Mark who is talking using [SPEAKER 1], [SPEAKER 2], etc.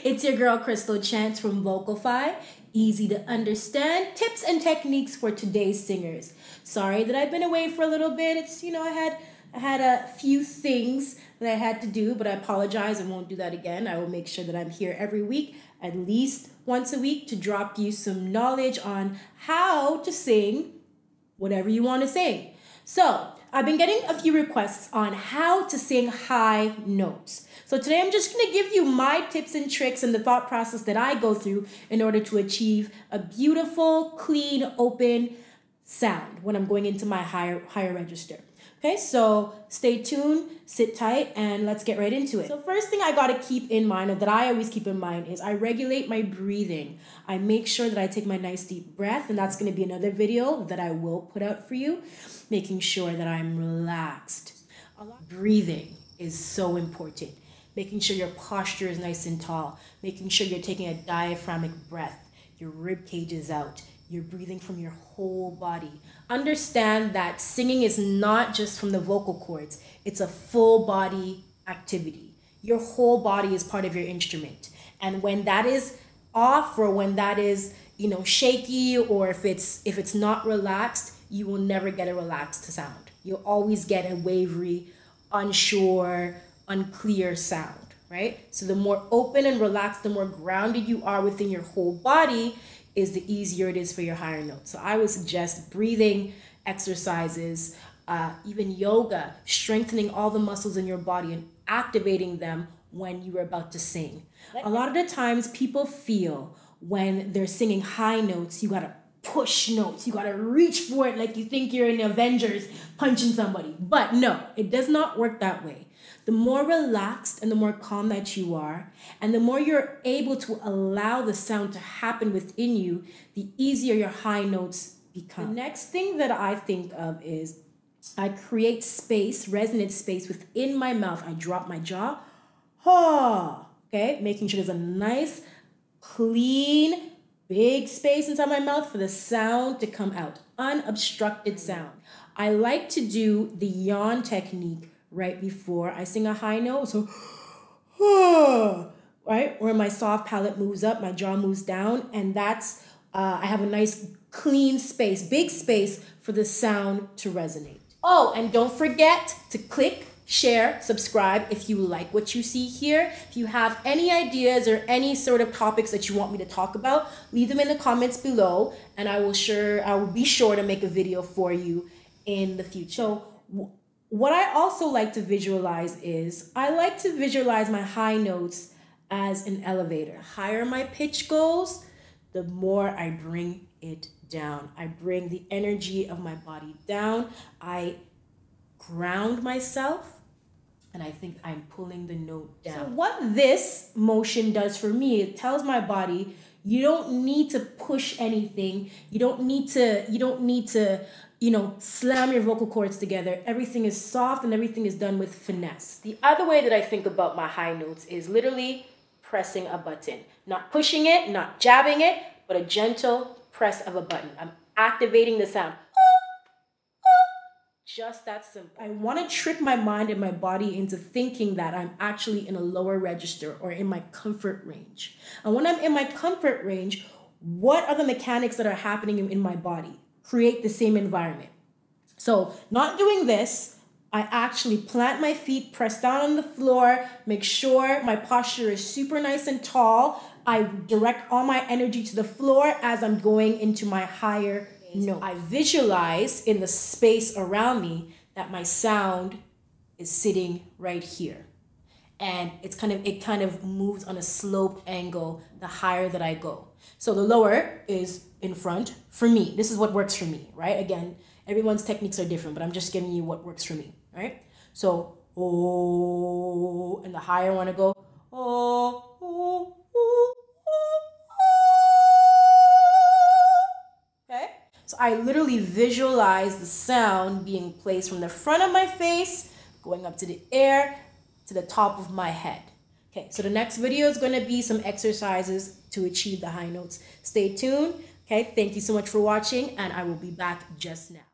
[SPEAKER 1] It's your girl Krystle Chance from Vocalfy. Easy to understand tips and techniques for today's singers. Sorry that I've been away for a little bit. It's, I had a few things that I had to do, but I apologize. I won't do that again. I will make sure that I'm here every week, at least once a week, to drop you some knowledge on how to sing whatever you want to sing. So I've been getting a few requests on how to sing high notes. So today I'm just going to give you my tips and tricks and the thought process that I go through in order to achieve a beautiful, clean, open sound when I'm going into my higher register. Okay, so stay tuned, sit tight, and let's get right into it. So first thing I got to keep in mind, or that I always keep in mind, is I regulate my breathing. I make sure that I take my nice deep breath, and that's going to be another video that I will put out for you, making sure that I'm relaxed. Breathing is so important. Making sure your posture is nice and tall, making sure you're taking a diaphragmatic breath, your rib cage is out, you're breathing from your whole body. Understand that singing is not just from the vocal cords, it's a full body activity. Your whole body is part of your instrument. And when that is off, or when that is, shaky, or if it's not relaxed, you will never get a relaxed sound. You'll always get a wavery, unsure, unclear sound, right? So the more open and relaxed, the more grounded you are within your whole body, is the easier it is for your higher notes. So I would suggest breathing exercises, even yoga, strengthening all the muscles in your body and activating them when you are about to sing. A lot of the times people feel when they're singing high notes, you gotta push notes, you gotta reach for it like you think you're in the Avengers punching somebody. But no, it does not work that way. The more relaxed and the more calm that you are, and the more you're able to allow the sound to happen within you, the easier your high notes become. The next thing that I think of is I create space, resonant space within my mouth. I drop my jaw, okay, making sure there's a nice, clean, big space inside my mouth for the sound to come out, unobstructed sound. I like to do the yawn technique right before I sing a high note. So, right, where my soft palate moves up, my jaw moves down, and that's, I have a nice clean space, big space for the sound to resonate. Oh, and don't forget to click, share, subscribe if you like what you see here. If you have any ideas or any sort of topics that you want me to talk about, leave them in the comments below, and I will be sure to make a video for you in the future. So what I also like to visualize is, I like to visualize my high notes as an elevator. The higher my pitch goes, the more I bring it down. I bring the energy of my body down. I ground myself, and I think I'm pulling the note down. So what this motion does for me, it tells my body, you don't need to push anything. You don't need to slam your vocal cords together. Everything is soft and everything is done with finesse. The other way that I think about my high notes is literally pressing a button. Not pushing it, not jabbing it, but a gentle press of a button. I'm activating the sound. Just that simple. I want to trick my mind and my body into thinking that I'm actually in a lower register or in my comfort range. And when I'm in my comfort range, what are the mechanics that are happening in my body? Create the same environment. So not doing this, I actually plant my feet, press down on the floor, make sure my posture is super nice and tall. I direct all my energy to the floor as I'm going into my higher note. I visualize in the space around me that my sound is sitting right here. And it kind of moves on a slope angle the higher that I go. So the lower is in front for me. This is what works for me, right? Again, everyone's techniques are different, but I'm just giving you what works for me, right? So, oh, and the higher I want to go, oh, oh, oh, oh. Okay? So I literally visualize the sound being placed from the front of my face, going up to the air, to the top of my head. Okay, so the next video is going to be some exercises to achieve the high notes. Stay tuned. Okay, thank you so much for watching, and I will be back just now.